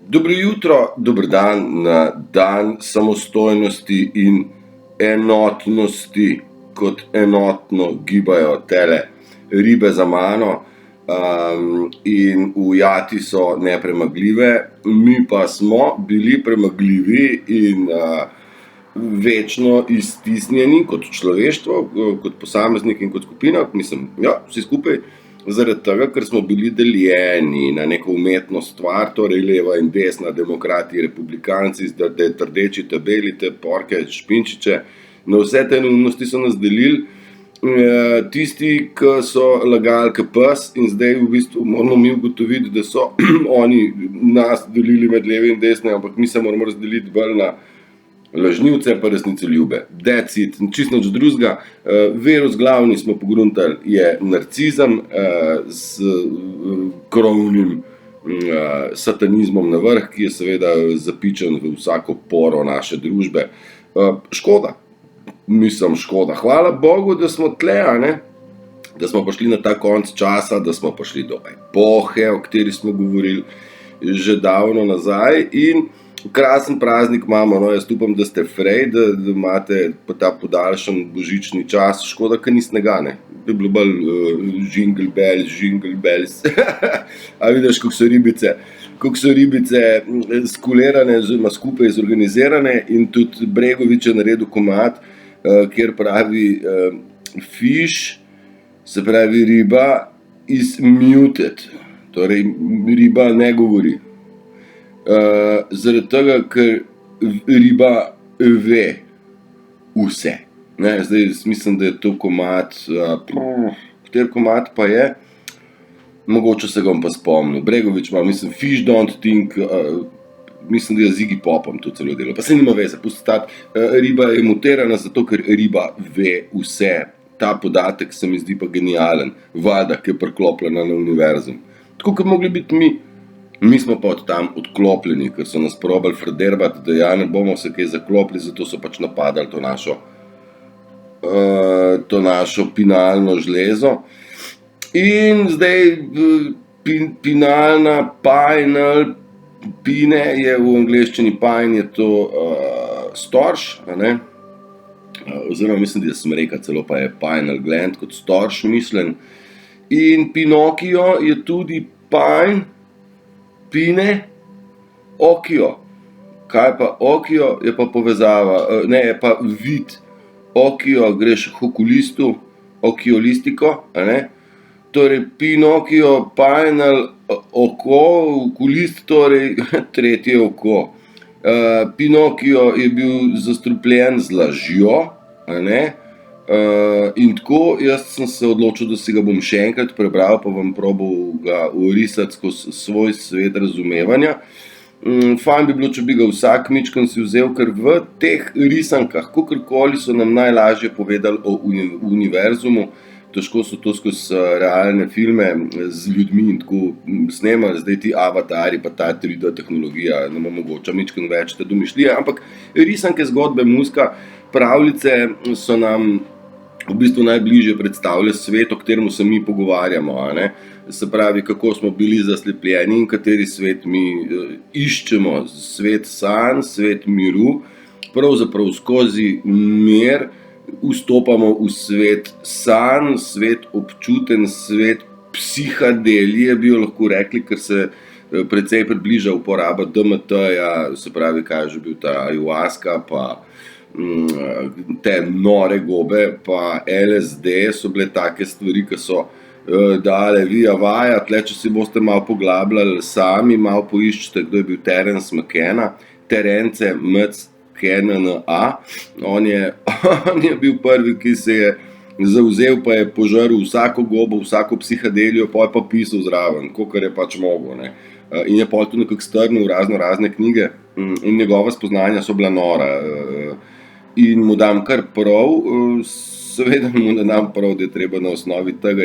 Dobro jutro, dober dan na dan samostojnosti in enotnosti, kot enotno gibajo tele ribe za mano. In v jati so nepremagljive, mi pa smo bili premagljivi in večno iztisnjeni kot človeštvo, kot posameznik in kot skupina, mislim, ja, vsi skupaj. Zaradi tega, ker smo bili deljeni na neko umetno stvar, torej leva in desna, demokrati, republikanci, trdeči, beli, porke, špinčiče. Na vse te neumnosti so nas delili tisti, ki so lagali kot pes, in zdaj v bistvu moramo mi ugotoviti, da so oni nas delili med leve in desne, ampak mi se moramo razdeliti bolj na lažnivce pa resnicoljube. That's it, čist nič drugega. Virus glavni smo pogruntali je narcizem s krovnim satanizmom na vrh, ki je seveda zapičen v vsako poro naše družbe. Škoda. Škoda. Hvala Bogu, da smo tle, da smo prišli na ta konc časa, da smo prišli do epohe, o kateri smo govorili že davno nazaj, in krasen praznik imamo, no, jaz upam, da ste frej, da imate ta podaljšan božični čas. Škoda, ker ni snega, ne. To je bilo bolj jingle bells. A vidiš, kako so ribice skulirane, oziroma skupaj zorganizirane, in tudi Bregovič je naredil komad, kjer pravi fish, se pravi riba, is muted. Torej, riba ne govori. Zaradi tega, ker riba ve vse. Zdaj mislim, da je to komad, kateri komad pa je, mogoče se ga bom pa spomnil. Bregovič ima, mislim, Fish Don't Think, mislim, da je z Iggy Popom to celo delo, pa se nima veze, pusti stati. Riba je mutirana zato, ker riba ve vse. Ta podatek se mi zdi pa genijalen, valjda, ki je priklopljena na univerzum. Tako, kot mogli biti mi. Mi smo pa od tam odklopljeni, ker so nas probali frderbati, da ja, ne bomo se kaj zaklopili, zato so pač napadali to našo pinalno žlezo. In zdaj pinalna, pineal, pine je v angleščini, pine je to storž, oziroma mislim, da je smreka, celo pa je pineal gland kot storž mislen. In Pinokio je tudi pine, pine, okio. Kaj pa okio, je pa povezava, ne, je pa vid. Okio greš k okulistu, okiolistiko, torej Pinokio, pineal, oko, okulist, torej tretje oko. Pinokio je bil zastrupljen z lažjo, in tako, jaz sem se odločil, da si ga bom še enkrat prebral, pa bom probal ga orisati skozi svoj svet razumevanja. Fajn bi bilo, če bi ga vsak mičken si vzel, ker v teh risankah, kakorkoli so nam najlažje povedali o univerzumu, težko so to skozi realne filme z ljudmi in tako snemali, zdaj ti avatarji pa ta 3D tehnologija nam omogoča mičken več te domišljije, ampak risanke, zgodbe, muzika, pravljice so nam v bistvu najbližje predstavlja svet, o katerem se mi pogovarjamo, Se pravi, kako smo bili zaslepljeni in kateri svet mi iščemo. Svet sanj, svet miru, pravzaprav skozi mir vstopamo v svet sanj, svet občuten, svet psihadelije, bi jo lahko rekli, ker se precej približa uporaba DMT-ja, se pravi, kaj je že bil ta ayahuasca, pa te nore gobe, pa LSD so bile take stvari, ki so dale via vaja. Tle, če si boste malo poglabljali sami, malo poiščite, kdo je bil Terence McKenna, Terence McKenna. On je bil prvi, ki se je zavzel, pa je požrl vsako gobo, vsako psihadelijo, pa je pa pisal zraven, kakor je pač mogel, In je pol tu nekako strnil razne knjige in njegova spoznanja so bila nora. In mu dam kar prav, seveda mu ne dam prav, da je treba na osnovi tega,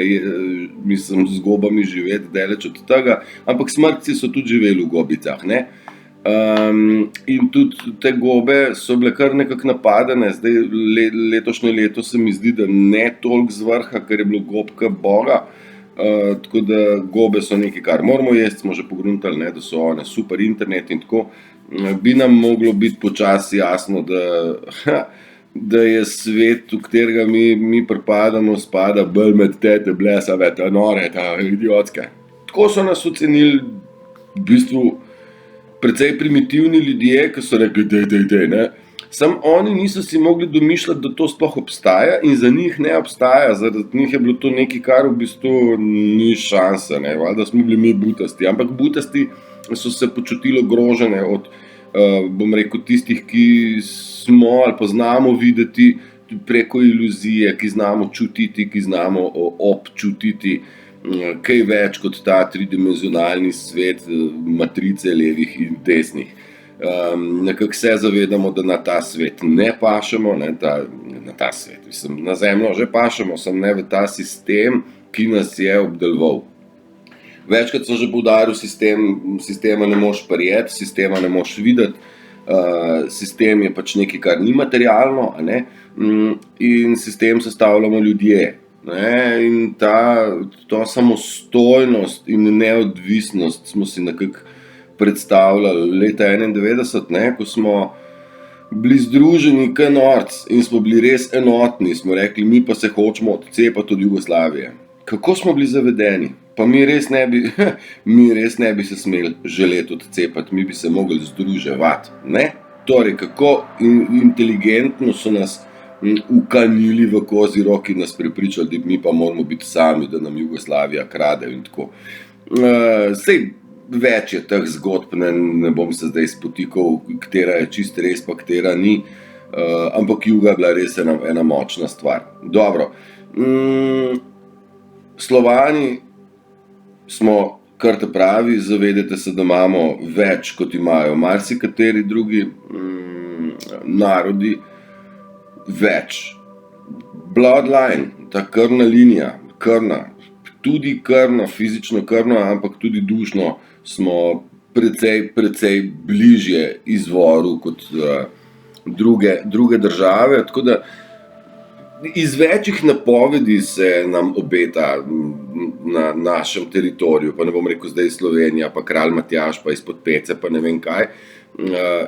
mislim, z gobami živeti daleč od tega, ampak smrtci so tudi živeli v gobicah, In tudi te gobe so bile kar nekako napadene, zdaj letošnje leto se mi zdi, da ne toliko z vrha, ker je bilo gobka boga, Tako da gobe so nekaj, kar moramo jesti, smo že pogruntali, ne, da so one super internet in tako. Bi nam moglo biti počasi jasno, da je svet, v katerega mi pripadamo, spada bolj med te blesave, ta nore, ta idiotske. Tako so nas ocenili v bistvu precej primitivni ljudje, ki so rekli, dej, ne. Samo oni niso si mogli domišljati, da to sploh obstaja in za njih ne obstaja, zaradi njih je bilo to nekaj, kar v bistvu ni šanse, ne, valjda smo bili mi butasti, ampak butasti so se počutili ogrožene od, bom rekel, tistih, ki smo ali pa znamo videti preko iluzije, ki znamo čutiti, ki znamo občutiti kaj več kot ta tridimenzionalni svet matrice levih in desnih. Nekako se zavedamo, da na ta svet ne pašemo, ne, na ta svet, mislim, na zemljo že pašemo, samo ne v ta sistem, ki nas je obdeloval. Večkrat sem že poudaril, sistema ne moreš prijeti, sistema ne moreš videti, sistem je pač nekaj, kar ni materialno, a ne, in sistem sestavljamo ljudje. Ne, in to samostojnost in neodvisnost smo si nekako predstavljali leta 91, ne, ko smo bili združeni kot norc in smo bili res enotni, smo rekli, mi pa se hočemo odcepati od Jugoslavije. Kako smo bili zavedeni? Pa mi res ne bi se smeli želeti odcepati, mi bi se mogli združevati, ne? Torej, kako inteligentno so nas ukanili v kozji rok in nas prepričali, da mi pa moramo biti sami, da nam Jugoslavija krade in tako. Sej več je teh zgodb, ne bom se zdaj spotikal, katera je čist res, pa katera ni, ampak Juga je bila res ena močna stvar. Dobro, Slovani smo kar ta pravi, zavedajte se, da imamo več, kot imajo marsikateri drugi narodi, več. Bloodline, ta krvna linija, tudi krvno, fizično krvno, ampak tudi dušno smo precej bližje izvoru kot druge države, tako da iz večjih napovedi se nam obeta na našem teritoriju, pa ne bom rekel zdaj Slovenija, pa kralj Matjaž, pa izpod Pece, pa ne vem kaj.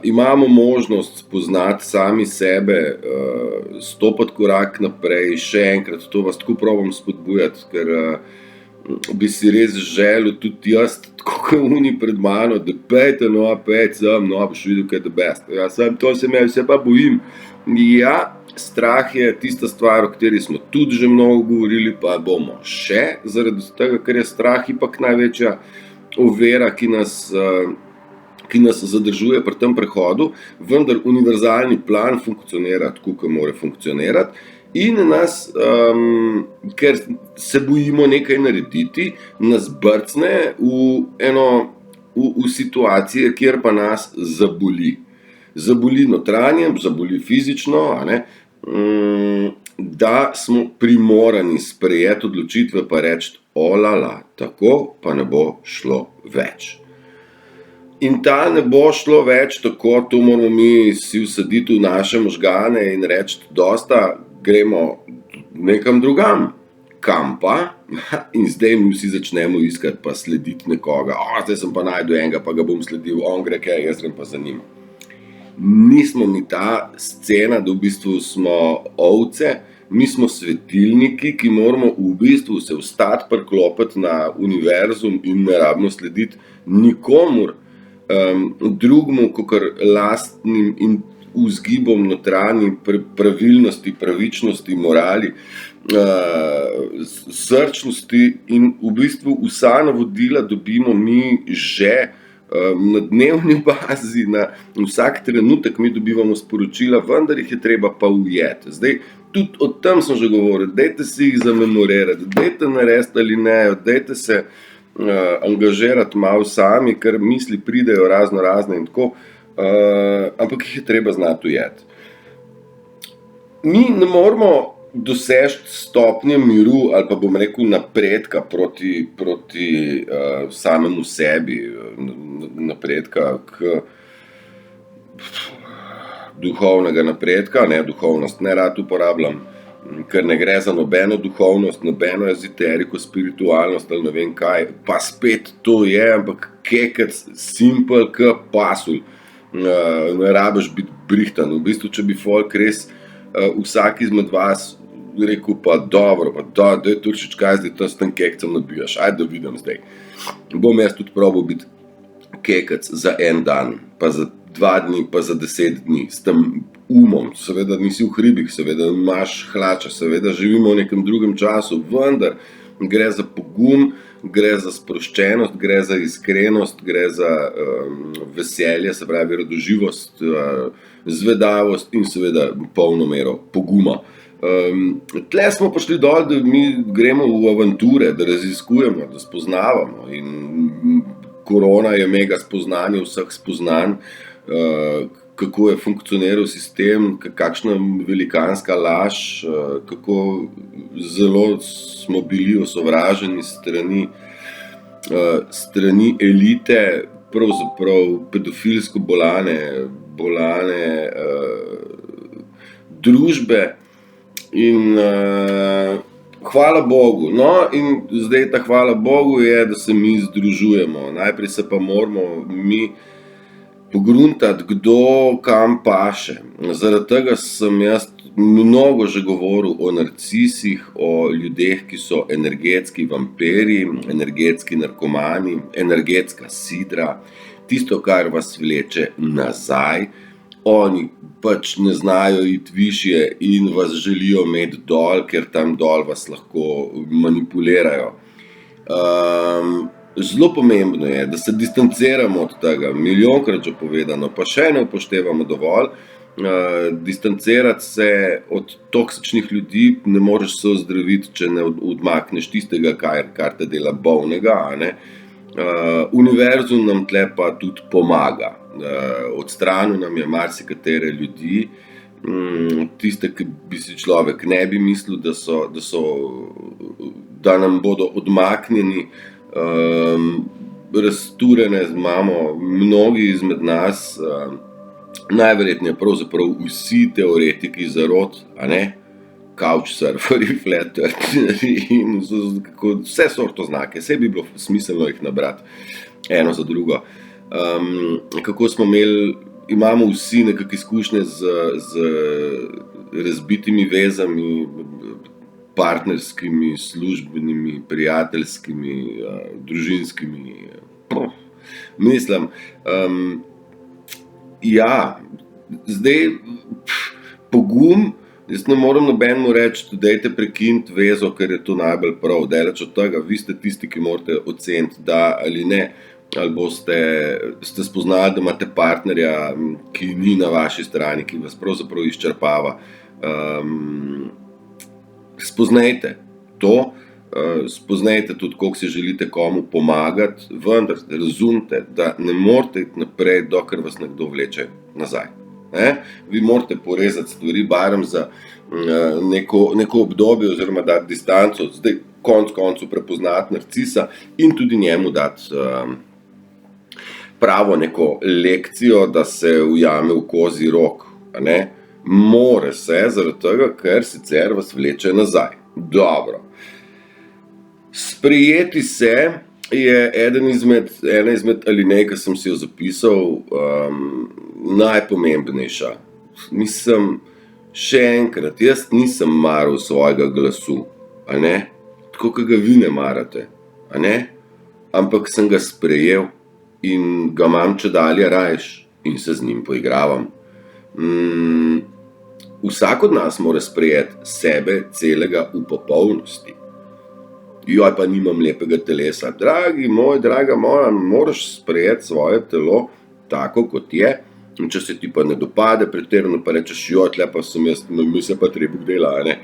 Imamo možnost spoznati sami sebe, stopiti korak naprej, še enkrat, to vas tako probam spodbujati, ker bi si res želel tudi jaz, tako kot oni pred mano, da pejte, pejte sem, boš videl, kaj je the best. Ja, sem to se me vse pa bojim. Ja, strah je tista stvar, o kateri smo tudi že mnogo govorili, pa bomo še, zaradi tega, ker je strah ipak največja ovira, ki nas zadržuje pri tem prehodu, vendar univerzalni plan funkcionira tako, kot mora funkcionirati. In nas, ker se bojimo nekaj narediti, nas brcne v situacije, kjer pa nas zaboli. Zaboli notranje, zaboli fizično, a ne, da smo primorani sprejeti odločitve pa reči, olala, tako pa ne bo šlo več. In ta ne bo šlo več tako, to moramo mi si vsaditi v naše možgane in reči, dosta, gremo nekam drugam. Kam pa? In zdaj mi vsi začnemo iskati pa slediti nekoga. Zdaj sem pa našel enega, pa ga bom sledil, on gre kaj, jaz grem pa za njim. Nismo mi ta scena, da v bistvu smo ovce, mi smo svetilniki, ki moramo v bistvu se vstati, priklopiti na univerzum in ne rabimo slediti nikomur drugmu, kakor lastnim in vzgibom notranji pravilnosti, pravičnosti, morali, srčnosti in v bistvu vsa navodila dobimo mi že na dnevni bazi, na vsak trenutek mi dobivamo sporočila, vendar jih je treba pa ujeti. Zdaj, tudi o tem sem že govoril, dajte si jih zamemorirati, dajte narediti alinejo, dajte se angažirati malo sami, ker misli pridejo razne in tako, ampak jih je treba znati ujeti. Mi ne moramo doseči stopnje miru ali pa bom rekel napredka proti samemu sebi, napredka duhovnega napredka, ne, duhovnost ne rad uporabljam, ker ne gre za nobeno duhovnost, nobeno ezoteriko, spiritualnost ali ne vem kaj, pa spet to je, ampak kekec, simpel k pasulj. Ne rabiš biti brihtan. V bistvu, če bi folk res vsak izmed vas rekel, pa dobro, daj Turšič, kaj zdaj to s tem kekcem nabijaš, ajde da vidim zdaj. Bom jaz tudi probal biti kekec za en dan, pa za 2 dni, pa za 10 dni, s tem umom, seveda nisi v hribih, seveda imaš hlače, seveda živimo v nekem drugem času, vendar gre za pogum, gre za sproščenost, gre za iskrenost, gre za veselje, se pravi radoživost, zvedavost in seveda polno mero poguma. Tle smo prišli dol, da mi gremo v avanture, da raziskujemo, da spoznavamo in korona je mega spoznanje vseh spoznanj, kako je funkcioniral sistem, kakšna velikanska laž, kako zelo smo bili osovraženi strani elite, pravzaprav pedofilsko bolane družbe in hvala Bogu. No, in zdaj ta hvala Bogu je, da se mi združujemo. Najprej se pa moramo mi pogruntati, kdo kam paše. Zaradi tega sem jaz mnogo že govoril o narcisih, o ljudeh, ki so energetski vampirji, energetski narkomani, energetska sidra, tisto, kar vas vleče nazaj. Oni pač ne znajo iti višje in vas želijo imeti dol, ker tam dol vas lahko manipulirajo. Zelo pomembno je, da se distanciramo od tega, milijonkrat že povedano, pa še ne upoštevamo dovolj. Distancirati se od toksičnih ljudi, ne moreš se ozdraviti, če ne odmakneš tistega, kar te dela bolnega, a ne. Univerzum nam tle pa tudi pomaga. Odstranil nam je marsikatere ljudi, tiste, ki bi si človek ne bi mislil, da nam bodo odmaknjeni. Razturene imamo mnogi izmed nas, najverjetneje pravzaprav vsi teoretiki zarot, a ne, couchsurferji, flat eartherji in vse sorto znake, saj bi bilo smiselno jih nabrati eno za drugo. Kako smo imamo vsi nekako izkušnje z razbitimi vezami, partnerskimi, službenimi, prijateljskimi, družinskimi. Mislim, ja, zdaj pogum, jaz ne morem nobenemu reči, dajte prekiniti vezo, ker je to najbolj prav, daleč od tega, vi ste tisti, ki morate oceniti, da ali ne, ali ste spoznali, da imate partnerja, ki ni na vaši strani, ki vas pravzaprav izčrpava. Spoznajte to, spoznajte tudi, koliko si želite komu pomagati, vendar razumite, da ne morete iti naprej, dokler vas nekdo vleče nazaj. Vi morate porezati stvari barem za neko obdobje oziroma dati distanco, zdaj konec koncev prepoznati narcisa in tudi njemu dati pravo neko lekcijo, da se ujame v kozji rog, a ne. More se, zaradi tega, ker sicer vas vleče nazaj. Dobro. Sprejeti se je ena izmed alinej, ki sem si jo zapisal, najpomembnejša. Še enkrat, jaz nisem maral svojega glasu, a ne, tako kot ga vi ne marate, a ne, ampak sem ga sprejel in ga imam čedalje rajš in se z njim poigravam. Vsak od nas mora sprejeti sebe celega v popolnosti. Joj, pa nimam lepega telesa. Dragi moj, draga moja, moraš sprejeti svoje telo tako, kot je. In če se ti pa ne dopade pretirano, pa rečeš, joj, tle pa sem jaz, mi se pa trebuk dela, a ne.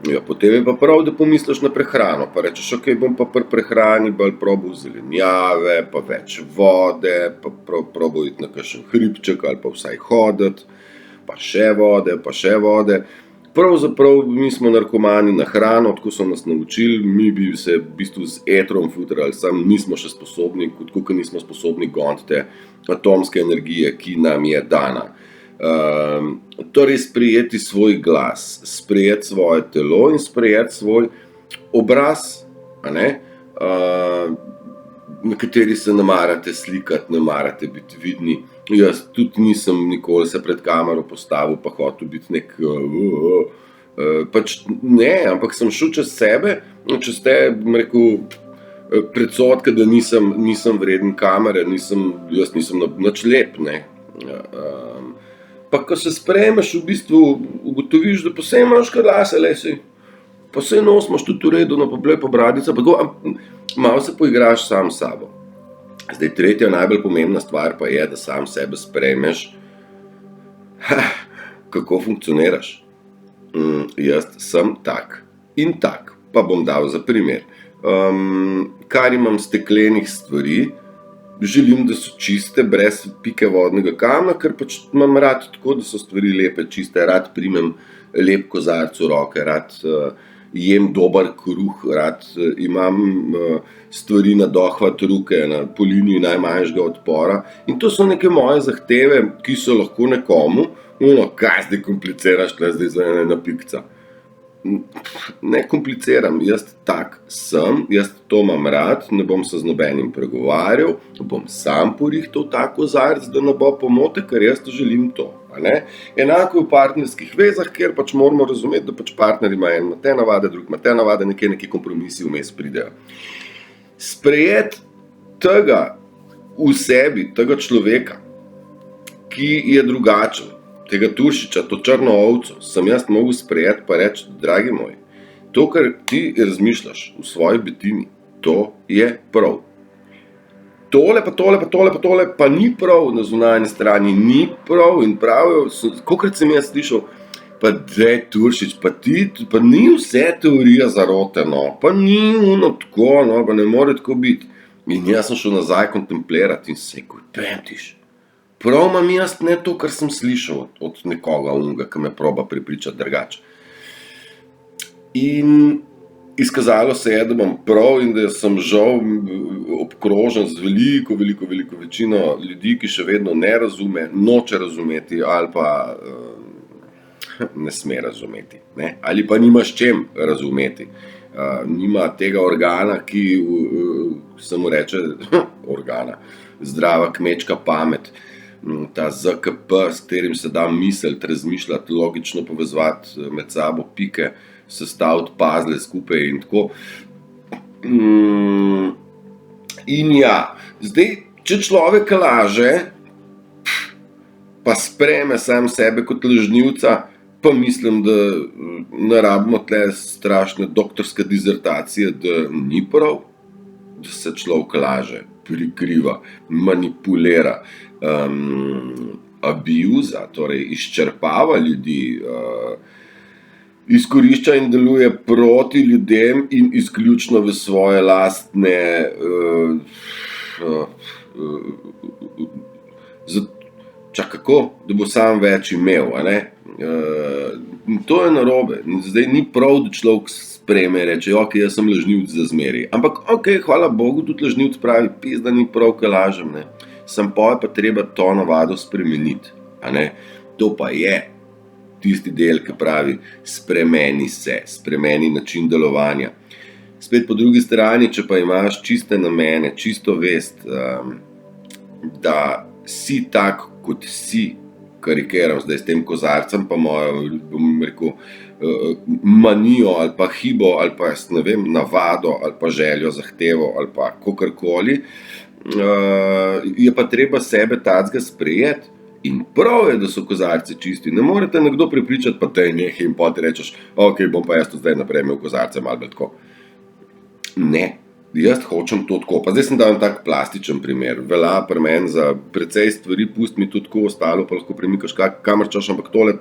Ja, potem je pa prav, da pomisliš na prehrano, pa rečeš, ok, bom pa pri prehrani bolj probal zelenjave, pa več vode, pa probal iti na kakšen hribček ali pa vsaj hoditi, pa še vode. Pravzaprav mi smo narkomani na hrano, tako so nas naučili, mi bi se v bistvu z etrom futrali, sam nismo še sposobni, kot nismo sposobni goniti te atomske energije, ki nam je dana. Torej sprejeti svoj glas, sprejeti svoje telo in sprejeti svoj obraz, a ne? Nekateri se ne marate slikati, ne marate biti vidni. Jaz tudi nisem nikoli se pred kamero postavil pa hotel biti nek pač ne, ampak sem šel čez sebe, čez te, bom rekel, predsodke, da nisem vreden kamere, jaz nisem nič lep, ne. Pa ko se sprejmeš, v bistvu ugotoviš, da pa saj imaš kar lase, saj, pa saj nos imaš tudi v redu, no pa glej pa bradica, pa malo se poigraš sam s sabo. Zdaj, tretja najbolj pomembna stvar pa je, da sam sebe sprejmeš, kako funkcioniraš. Jaz sem tak in tak, pa bom dal za primer. Kar imam steklenih stvari, želim, da so čiste, brez pike vodnega kamna, ker pač imam rad tako, da so stvari lepe, čiste, rad primem lep kozarec v roke, rad jem dober kruh, rad imam stvari na dohvat ruke, po liniji najmanjšega odpora. In to so neke moje zahteve, ki so lahko nekomu, kaj zdaj kompliciraš, zdaj za ena pikca. Ne kompliciram, jaz tak sem, jaz to imam rad, ne bom se z nobenim pregovarjal, bom sam porihtal ta kozarec, da ne bo pomote, ker jaz želim to. Enako v partnerskih vezah, kjer pač moramo razumeti, da pač partner ima en te navade, drug ima te navade, neki kompromisi vmes pridejo. Sprejeti tega v sebi, tega človeka, ki je drugačen, tega Turšiča, to črno ovco, sem jaz mogel sprejeti pa reči, dragi moj, to, kar ti razmišljaš v svoji bitini, to je prav. Tole pa ni prav na zunanji strani, ni prav in pravijo, kolikrat sem jaz slišal, pa dej Turšič, pa ni vse teorija zarote, no, pa ni tako, no, pa ne more tako biti. In jaz sem šel nazaj kontemplirati in se rekel, pentiš. Prav imam jaz ne to, kar sem slišal od nekoga unga, ki me proba prepričati drugače. In izkazalo se je, da bom prav in da sem žal obkrožen z veliko večino ljudi, ki še vedno ne razume, noče razumeti ali pa ne sme razumeti, ne? Ali pa nima s čem razumeti. Nima tega organa, ki se mu reče organa, zdrava kmečka pamet, ta ZKP, s katerim se da misliti, razmišljati, logično povezovati med sabo pike, sestaviti puzzle skupaj in tako. In ja, zdaj, če človek laže, pa sprejme sam sebe kot lažnivca, pa mislim, da ne rabimo tle strašne doktorske dizertacije, da ni prav, da se človek laže, prikriva, manipulira, abuza, torej izčrpava ljudi, izkorišča in deluje proti ljudem in izključno v svoje lastne kako? Da bo sam več imel, a ne? To je narobe. Zdaj ni prav, da človek sprejme in reče, ok, jaz sem lažnivec za zmeraj. Ampak ok, hvala Bogu, tudi lažnivec pravi, pizda ni prav, kaj lažem, ne. Sam pa treba to navado spremeniti, a ne. To pa je tisti del, ki pravi, spremeni se, spremeni način delovanja. Spet po drugi strani, če pa imaš čiste namene, čisto vest, da si tak, kot si, karikiram zdaj s tem kozarcem, pa mojo, bom rekel, manijo ali pa hibo ali pa, ne vem, navado ali pa željo, zahtevo ali pa kakorkoli, je pa treba sebe tacga sprejeti in prav je, da so kozarci čisti. Ne morete nekdo prepričati, pa tej nehaj in potem rečeš, ok, bom pa jaz to zdaj naprej imel kozarce malo bolj tako. Ne. Jaz hočem to tako, pa zdaj sem dal tak plastičen primer, velja pri meni za precej stvari, pusti mi to tako, ostalo pa lahko premikaš kamor češ, ampak tole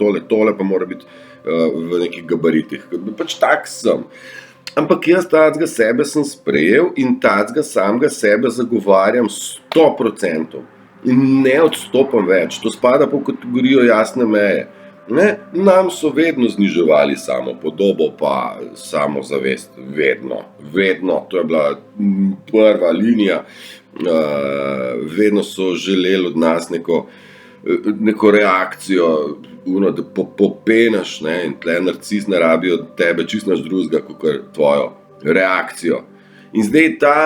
pa mora biti v nekih gabaritih, pač tak sem. Ampak jaz tacga sebe sem sprejel in tacga samega sebe zagovarjam 100% in ne odstopam več, to spada po kategorijo jasne meje. Nam so vedno zniževali samopodobo pa samozavest, vedno, to je bila prva linija, vedno so želeli od nas neko neko reakcijo, da popenaš, ne, in tle narcis ne rabi od tebe čist nič drugega, kakor tvojo reakcijo. In zdaj ta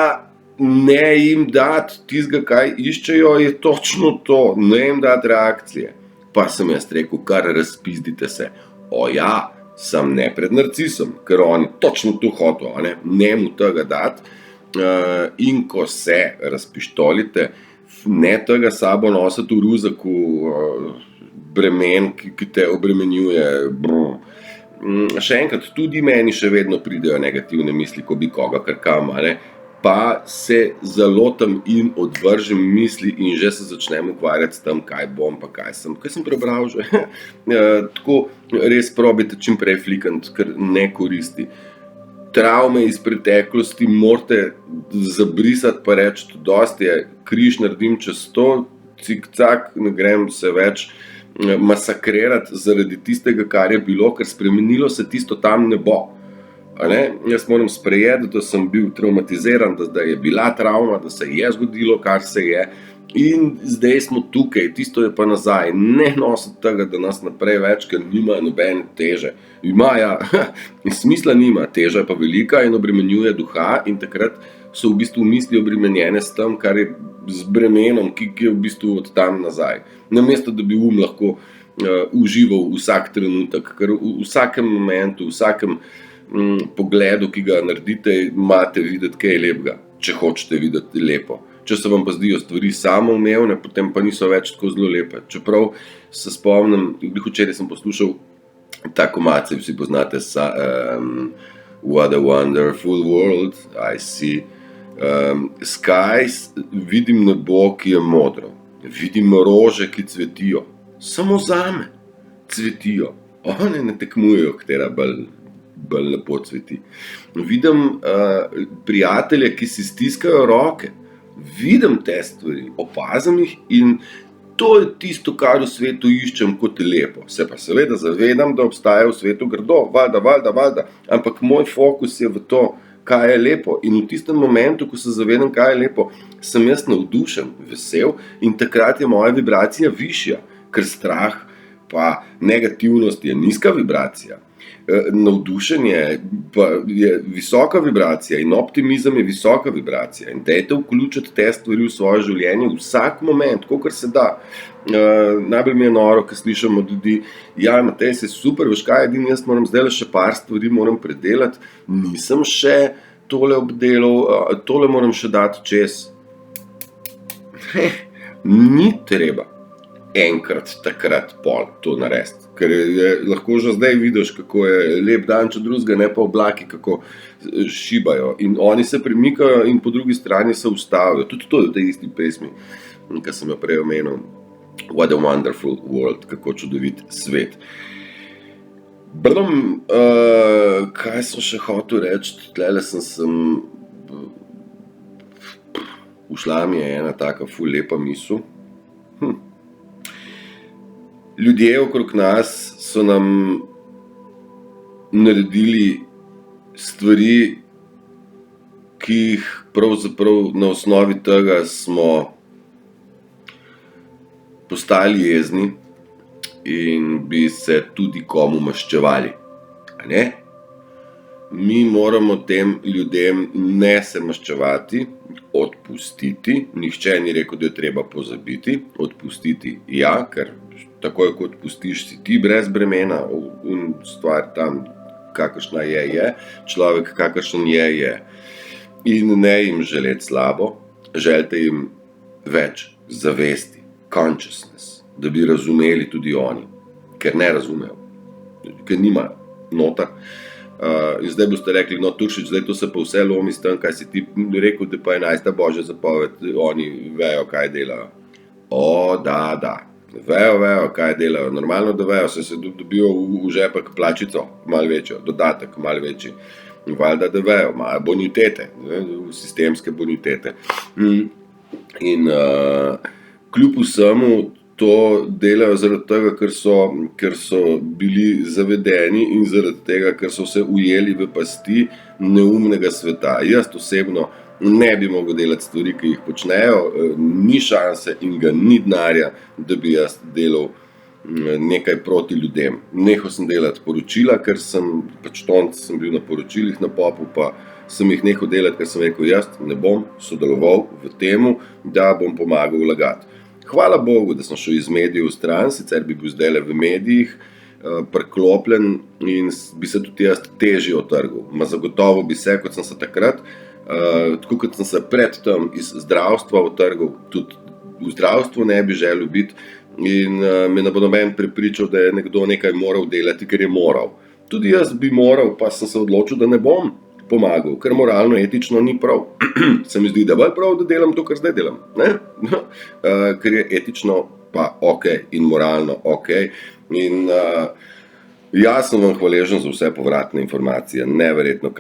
ne jim dati tistega, kaj iščejo, je točno to, ne jim dati reakcije. Pa sem jaz rekel, kar razpizdite se. O ja, sem ne pred narcisom, ker oni točno to hotel, ne mu tega dati. In ko se razpištolite, ne tega sabo nositi v ruzaku bremen, ki te obremenjuje. Še enkrat, tudi meni še vedno pridejo negativne misli, ko bi koga karkam, pa se zalotam in odvržem misli in že se začnem ukvarjati s tem, kaj bom, pa kaj sem prebral že. Tako res probajte čim prej flikniti, ker ne koristi. Travme iz preteklosti morate zabrisati pa reči, dosti je, križ naredim čez to, cik-cak, ne grem se več masakrirati zaradi tistega, kar je bilo, ker spremenilo se tisto tam ne bo. Jaz moram sprejeti, da sem bil travmatiziran, da je bila travma, da se je zgodilo, kar se je, in zdaj smo tukaj, tisto je pa nazaj. Ne nositi tega, da nas naprej več, ker nima nobene teže. Ima, ja, in smisla nima, teža je pa velika in obremenjuje duha, in takrat so v bistvu misli obremenjene s tem, kar je z bremenom, ki je v bistvu od tam nazaj. Namesto, da bi lahko užival vsak trenutek, ker v vsakem momentu, v vsakem pogledu, ki ga naredite, imate videti kaj lepega, če hočete videti lepo. Če se vam pa zdijo stvari samoumevne, potem pa niso več tako zelo lepe. Čeprav se spomnim, včeraj sem poslušal ta komad, vsi poznate What a wonderful world I see. Skies, vidim nebo, ki je modro. Vidim rože, ki cvetijo. Samo zame cvetijo. One ne tekmujejo, katera bolj lepo cveti. Vidim prijatelje, ki si stiskajo roke. Vidim te stvari, opazim jih in to je tisto, kar v svetu iščem kot lepo. Se pa seveda zavedam, da obstaja v svetu grdo, valjda, ampak moj fokus je v to, kaj je lepo. In v tistem momentu, ko se zavedam, kaj je lepo, sem jaz navdušen, vesel in takrat je moja vibracija višja, ker strah pa negativnost je nizka vibracija. Navdušenje pa je visoka vibracija in optimizem je visoka vibracija. In dajte vključiti te stvari v svoje življenje vsak moment, kolikor se da. Najbolj mi je noro, ko slišim od ljudi, ja, Matej, si super, veš kaj, edino jaz moram zdaj še par stvari moram predelati, nisem še tole obdelal, tole moram še dati čez. Ni treba enkrat, takrat, pol to narediti. Ker lahko že zdaj vidiš, kako je lep dan, če drugega, ne pa oblaki, kako šibajo. In oni se premikajo in po drugi strani se ustavijo. Tudi to je v tej isti pesmi, ki sem jo prej omenil. What a wonderful world, kako čudovit svet. Kaj sem še hotel reči? Tlele sem ušla mi je ena taka ful lepa misel. Ljudje okrog nas so nam naredili stvari, ki jih pravzaprav na osnovi tega smo postali jezni in bi se tudi komu maščevali. Mi moramo tem ljudem ne se maščevati, odpustiti. Nihče ni rekel, da je treba pozabiti. Odpustiti, ja, ker takoj, ko odpustiš, si ti brez bremena, in stvar tam, kakršna je, človek kakršen je. In ne jim želeti slabo, želite jim več zavesti, consciousness, da bi razumeli tudi oni, ker ne razumejo, ker nimajo nota. In zdaj boste rekli, no Turšič, zdaj to se pa vse lomi s tem, kaj si ti rekel, da pa 11. božja zapoved, oni vejo, kaj delajo. Da. Vejo, kaj delajo. Normalno, da vejo, se dobijo v žepek plačico, malo večjo, dodatek, malo večji. Valjda, da vejo, imajo bonitete, sistemske bonitete. In kljub vsemu to delajo zaradi tega, ker so bili zavedeni in zaradi tega, ker so se ujeli v pasti neumnega sveta. Jaz osebno ne bi mogel delati stvari, ki jih počnejo, ni šanse in ga ni denarja, da bi jaz delal nekaj proti ljudem. Nehal sem delati poročila, ker sem sem bil na poročilih na Popu, pa sem jih nehal delati, ker sem rekel, jaz ne bom sodeloval v temu, da bom pomagal vlagati. Hvala Bogu, da sem šel iz medijev v stran, sicer bi bil zdajle v medijih, preklopljen in bi se tudi jaz težje otrgal. Zagotovo bi se, kot sem se takrat, tako kot sem se pred tem iz zdravstva otrgal, tudi v zdravstvu ne bi želel biti in me ne bo noben prepričal, da je nekdo nekaj moral delati, ker je moral. Tudi jaz bi moral, pa sem se odločil, da ne bom pomagal, ker moralno, etično ni prav. Se mi zdi, da bolj prav, da delam to, kar zdaj delam. Ker je etično pa ok in moralno ok. In jaz sem vam hvaležen za vse povratne informacije. Neverjetno, v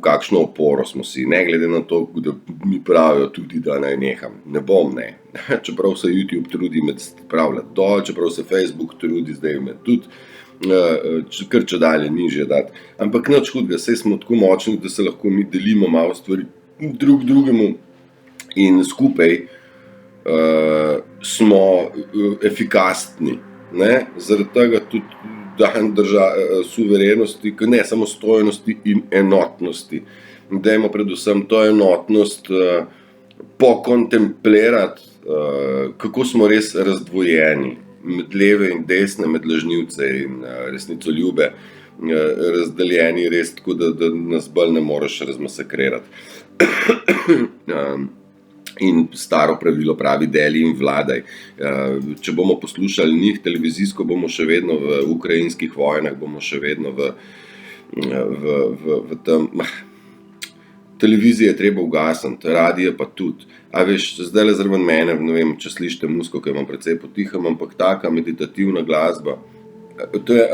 kakšno oporo smo si. Ne glede na to, da mi pravijo tudi, da naj neham. Ne bom, ne. Čeprav se YouTube trudi me spravljati dol, čeprav se Facebook trudi zdaj me tudi kar čedalje nižje dati. Ampak nič hudega, saj smo tako močni, da se lahko mi delimo malo stvari drug drugemu in skupaj smo efikasni. Zaradi tega tudi dan suverenosti, ne samostojnosti in enotnosti. Dajmo predvsem to enotnost pokontemplirati, kako smo res razdvojeni med leve in desne, med lažnivce in resnicoljube, razdeljeni res tako, da nas bolj ne moreš razmasakrirati. In staro pravilo pravi, deli in vladaj. Če bomo poslušali njih televizijsko, bomo še vedno v ukrajinskih vojnah, bomo še vedno v tem. Televizije je treba ugasniti, radije pa tudi. A veš, zdajle zraven mene, ne vem, če slišite muziko, ki imam precej potihem, ampak taka meditativna glasba. To je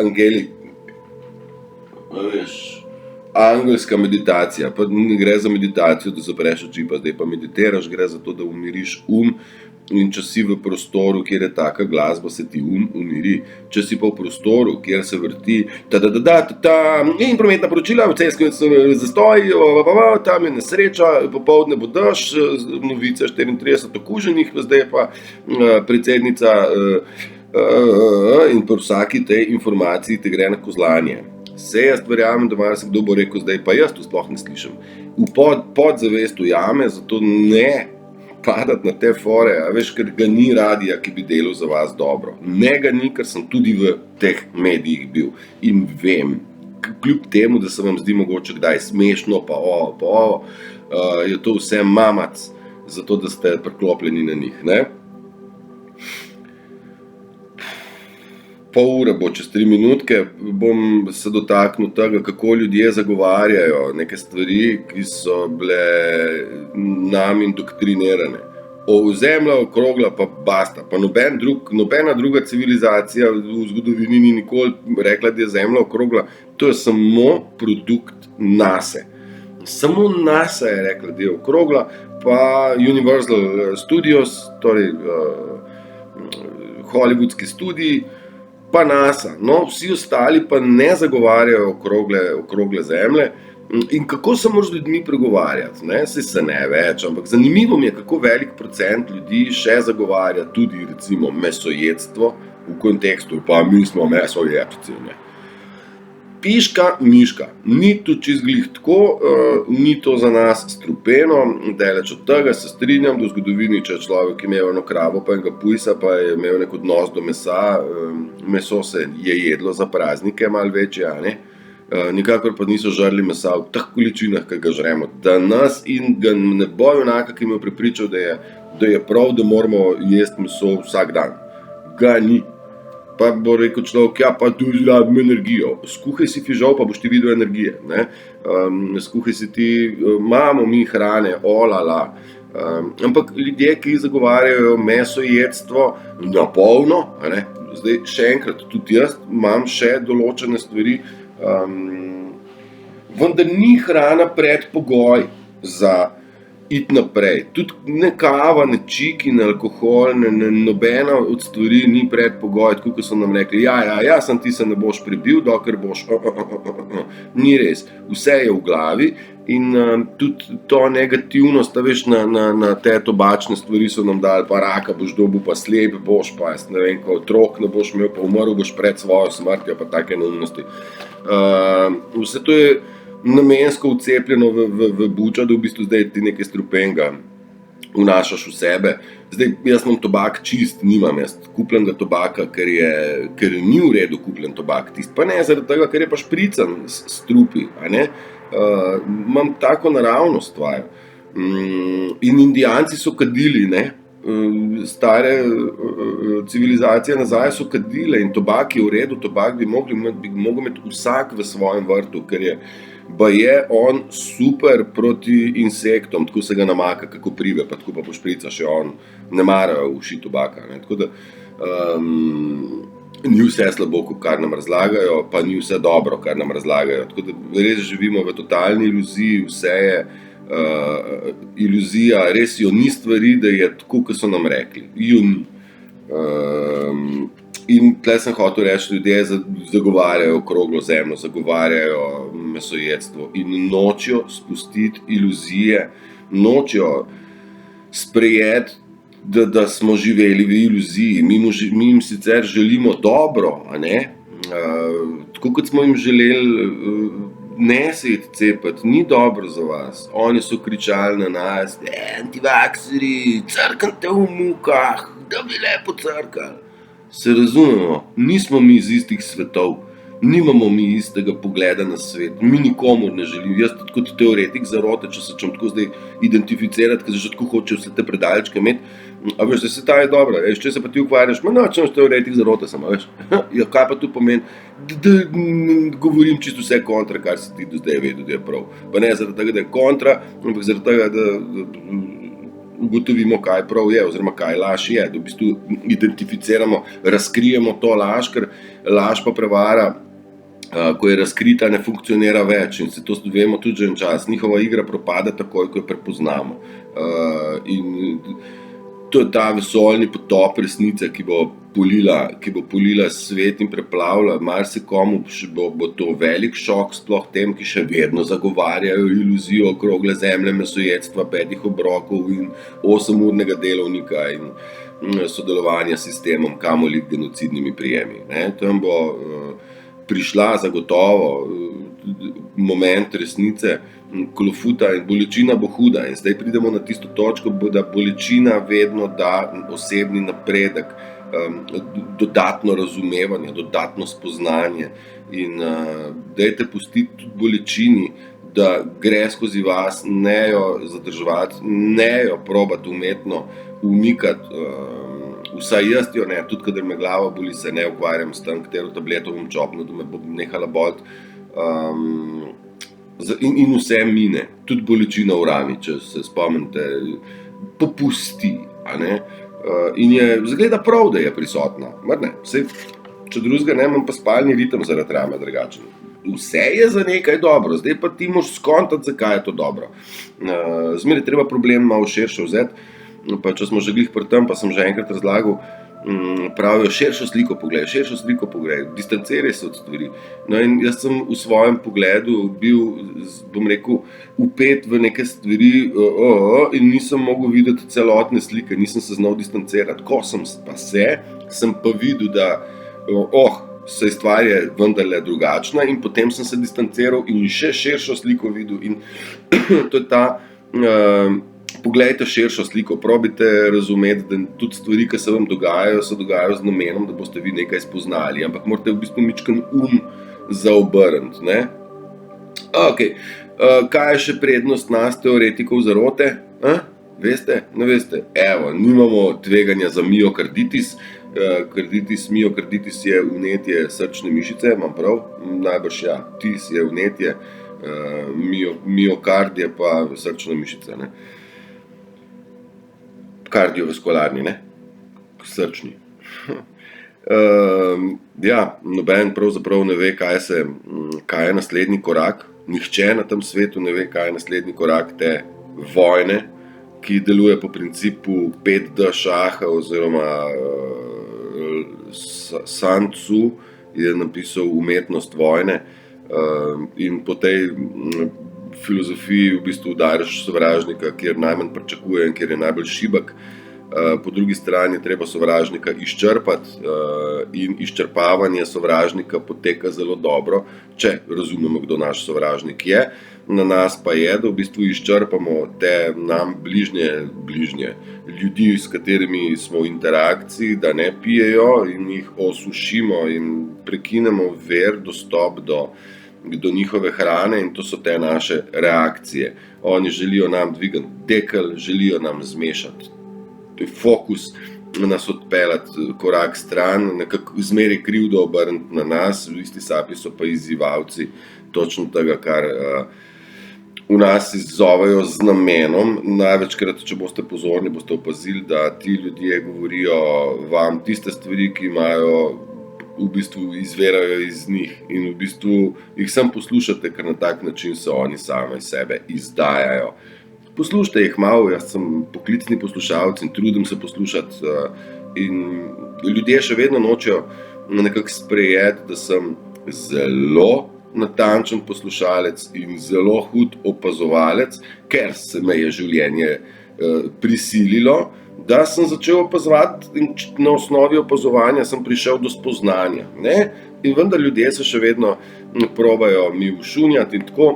angelska meditacija, pa ne gre za meditacijo, da zapreš oči, pa zdaj pa meditiraš, gre za to, da umiriš in če si v prostoru, kjer je taka glasba, se ti umiri. Če si pa v prostoru, kjer se vrti in prometna poročila, v cestnem zastoj, tam je nesreča, popoldne bo dež, novice 34 okuženih, zdaj pa predsednica in po vsaki tej informaciji te gre na kozlanje. Se jaz verjamem, da marsikdo bo rekel, zdaj pa jaz to sploh ne slišim. V podzavest ujame, zato ne padati na te fore, a veš, ker ga ni radija, ki bi delal za vas dobro. Ne ga ni, ker sem tudi v teh medijih bil in vem, kljub temu, da se vam zdi mogoče kdaj smešno, pa je to vse mamac, zato da ste priklopljeni na njih, ne? Pol ure bo, čez 3 minutke, bom se dotaknil tega, kako ljudje zagovarjajo neke stvari, ki so bile nam indoktrinirane. Zemlja okrogla pa basta, pa nobena druga civilizacija v zgodovini ni nikoli rekla, da je Zemlja okrogla. To je samo produkt NASA. Samo NASA je rekla, da je okrogla, pa Universal Studios, torej hollywoodski studiji, pa NASA, no, vsi ostali pa ne zagovarjajo okrogle zemlje. In kako se moraš z ljudmi pregovarjati, ne? Saj se ne več, ampak zanimivo mi je, kako velik procent ljudi še zagovarja tudi recimo mesojedstvo v kontekstu, pa mi smo mesojedci, ne. Piška, miška, ni to čisto glih tako, ni to za nas strupeno, daleč od tega se strinjam, do zgodovini, če je človek imel eno kravo pa enega pujsa, pa je imel nek odnos do mesa, meso se je jedlo za praznike malo večje, a ne? Nikakor pa niso žrli mesa v teh količinah, ki ga žremo danes in ga ne bo enaka, ki me prepričal, da je prav, da moramo jesti meso vsak dan. Ga ni. Pa bo rekel človek, ja, pa tudi rabim energijo. Skuhaj si fižol, pa boš ti videl energije, ne? Skuhaj si ti, imamo mi hrane, olala. Ampak ljudje, ki zagovarjajo mesojedstvo na polno, a ne? Zdaj, še enkrat, tudi jaz imam še določene stvari, vendar ni hrana predpogoj za iti naprej. Tudi ne kava, ne čiki, ne alkohol, nobena od stvari ni predpogoj, tako kot so nam rekli, ja, sem ti se ne boš prebil, dokler boš, ni res. Vse je v glavi In tudi to negativnost, veš, na te tobačne stvari so nam dali, pa raka boš dobil, pa slep boš, pa jaz ne vem, ko otrok ne boš imel, pa umrl boš pred svojo smrtjo, pa take neumnosti. Vse to je namensko vcepljeno v bučo, da v bistvu zdaj ti nekaj strupenega vnašaš v sebe. Zdaj, jaz imam tobak čist, nimam jaz kupljenega tobaka, ker ni v redu kupljen tobak, tist pa ne, zaradi tega, ker je pa šprican s trupi, a ne. Imam tako naravno stvar. In Indijanci so kadili, ne. Stare civilizacije nazaj so kadile in tobak je v redu, tobak bi mogel imeti vsak v svojem vrtu, ker je baje on super proti insektom, tako se ga namaka, kako prive, pa tako pa pošprica še on, ne marajo uši tobaka, ne. Tako da ni vse slabo, kar nam razlagajo, pa ni vse dobro, kar nam razlagajo. Tako da res živimo v totalni iluziji, vse je iluzija, res jo ni stvari, da je tako, kot so nam rekli. Jo ni. In tle sem hotel reči, ljudje zagovarjajo okroglo zemljo, zagovarjajo mesojedstvo in nočejo spustiti iluzije, nočejo sprejeti, da smo živeli v iluziji. Mi jim sicer želimo dobro, a ne? Tako kot smo jim želeli, ne se iti cepiti, ni dobro za vas. Oni so kričali na nas, antivakseri, crknite v mukah, da bi lepo crkali. Se razumemo, nismo mi iz istih svetov, nimamo mi istega pogleda na svet, mi nikomur ne želimo. Jaz tudi kot teoretik zarote, če se čem tako zdaj identificirati, ker že tako hoče vse te predalčke imeti, a veš, da se ta je dobra, če se pa ti ukvarjaš, čem teoretik zarote sem, a veš, ja, kaj pa to pomeni, da govorim čisto vse kontra, kar si ti do zdaj vedel, da je prav. Pa ne zaradi tega, da je kontra, ampak zaradi tega, da ugotovimo, kaj prav je, oziroma kaj laž je, da v bistvu identificiramo, razkrijemo to laž, ker laž pa prevara, ko je razkrita, ne funkcionira več in se to vemo tudi že en čas. Njihova igra propade takoj, ko jo prepoznamo. In to je ta vesoljni potop resnice, ki bo polila svet in preplavila marsikomu, bo to velik šok, sploh tem, ki še vedno zagovarjajo iluzijo okrogle zemlje, mesojedstva, 5 obrokov in 8-urnega delovnika in sodelovanja s sistemom, kamoli genocidnimi prijemi, ne. Tam bo prišla zagotovo moment resnice, klofuta in bolečina bo huda. In zdaj pridemo na tisto točko, da bolečina vedno da osebni napredek, dodatno razumevanje, dodatno spoznanje. In dajte pustiti tudi bolečini, da gre skozi vas, ne jo zadrževati, ne jo probati umetno umikati. Vsaj jaz jo ne, tudi kadar me glava boli, se ne ukvarjam s tem, katero tableto bom čopnil, da me bo nehala boleti. In vse mine, tudi bolečina v rami, če se spomnite, popusti, a ne. In je, zgleda prav, da je prisotna, mar ne. Saj, če drugega ne, imam pa spalni ritem zaradi rame drugačen. Vse je za nekaj dobro, zdaj pa ti moraš skontati, zakaj je to dobro. Zmeraj je treba problem malo širše vzeti. Pa če smo že glih pri tem, pa sem že enkrat razlagal, pravijo, širšo sliko poglej, distanciraj se od stvari. No in jaz sem v svojem pogledu bil, bom rekel, vpet v neke stvari in nisem mogel videti celotne slike, nisem se znal distancirati. Ko sem pa sem pa videl, da saj stvar je vendarle drugačna in potem sem se distanciral in še širšo sliko videl in to je ta poglejte širšo sliko, probajte razumeti, da tudi stvari, ki se vam dogajajo, se dogajajo z namenom, da boste vi nekaj spoznali, ampak morate v bistvu majčkeno zaobrniti, ne. Okej, kaj je še prednost nas, teoretikov zarote? Veste? Ne veste? Evo, nimamo tveganja za miokarditis. Miokarditis je vnetje srčne mišice, imam prav? Najbrž ja, tis je vnetje, miokard je pa srčna mišica, ne. Kardiovaskularni, ne? Srčni. Ja, noben pravzaprav ne ve, kaj je naslednji korak. Nihče na tem svetu ne ve, kaj je naslednji korak te vojne, ki deluje po principu 5D šaha oziroma Sun Tzu je napisal Umetnost vojne in po tej filozofiji v bistvu udariš sovražnika, kjer najmanj pričakuje in kjer je najbolj šibek. Po drugi strani je treba sovražnika izčrpati in izčrpavanje sovražnika poteka zelo dobro, če razumemo, kdo naš sovražnik je. Na nas pa je, da v bistvu izčrpamo te nam bližnje ljudi, s katerimi smo v interakciji, da ne pijejo in jih osušimo in prekinemo dostop do njihove hrane, in to so te naše reakcije. Oni želijo nam dvigati dekel, želijo nam zmešati fokus, nas odpeljati korak stran, nekako zmeraj krivdo obrniti na nas, v isti sapi so pa izzivalci točno tega, kar v nas izzovejo z namenom. Največkrat, če boste pozorni, boste opazili, da ti ljudje govorijo vam tiste stvari, ki imajo v bistvu izvirajo iz njih, in v bistvu jih samo poslušate, ker na tak način se oni sami sebe izdajajo. Poslušajte jih malo, jaz sem poklicni poslušalec in trudim se poslušati, in ljudje še vedno nočejo nekako sprejeti, da sem zelo natančen poslušalec in zelo hud opazovalec, ker se me je življenje prisililo, da sem začel opazovati, in na osnovi opazovanja sem prišel do spoznanja, ne? In vendar ljudje se še vedno probajo mi ušunjati in tako.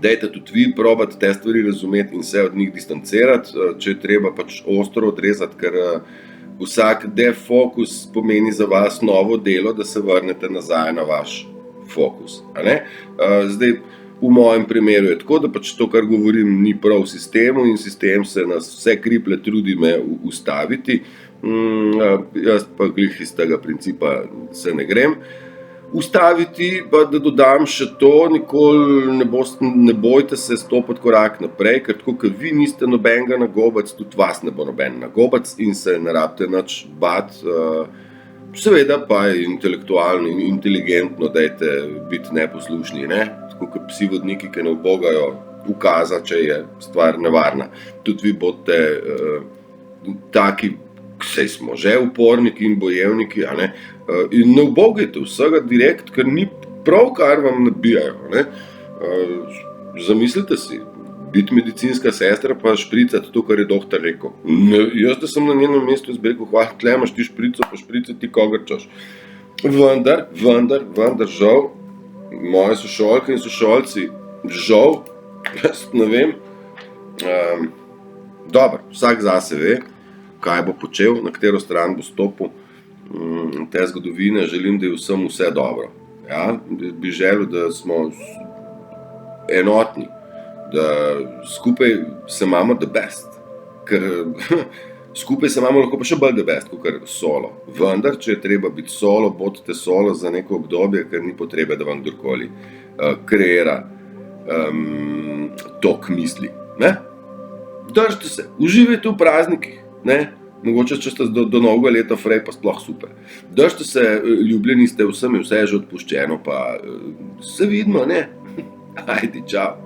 Dajte tudi vi probati te stvari razumeti in se od njih distancirati, če je treba pač ostro odrezati, ker vsak defokus pomeni za vas novo delo, da se vrnete nazaj na vaš fokus. Zdaj, v mojem primeru je tako, da pač to, kar govorim, ni prav v sistemu in sistem se nas vse kriple trudi me ustaviti. Jaz pa glih iz tega principa se ne grem ustaviti, pa da dodam še to, nikoli ne bojte se stopiti korak naprej, ker tako, ker vi niste nobenega nagobac, tudi vas ne bo noben nagobac in se ne rabite nič bati. Seveda pa intelektualno in inteligentno dajte biti neposlušni, ne? Tako kot psi vodniki, ki ne ubogajo ukaza, če je stvar nevarna. Tudi vi bodite taki, saj smo že uporniki in bojevniki, in ne ubogajte vsega direkt, ker ni prav, kar vam nabijajo. Zamislite si, biti medicinska sestra pa špricati to, kar je doktor rekel. Jaz, da sem na njenem mestu, jaz bi rekel, hvala, tle imaš ti šprico, pa špricati kogar češ. Vendar, žal, moje sošolke in sošolci, žal, jaz ne vem, dobro, vsak zase ve, kaj bo počel, na katero stran bo stopil. Te zgodovine želim, da je vsem vse dobro. Ja? Bi želel, da smo enotni, da skupaj se imamo the best, ker skupaj se imamo lahko pa še bolj the best, kot solo. Vendar, če je treba biti solo, bodite solo za neko obdobje, ker ni potrebe, da vam kdorkoli kreira tok misli. Držite se, uživajte v praznikih, ne? Mogoče, če ste do novega leta frej, pa sploh super. Držite se, ljubljeni ste, vsem je vse že odpuščeno, pa se vidimo, ne? Ajde, čau.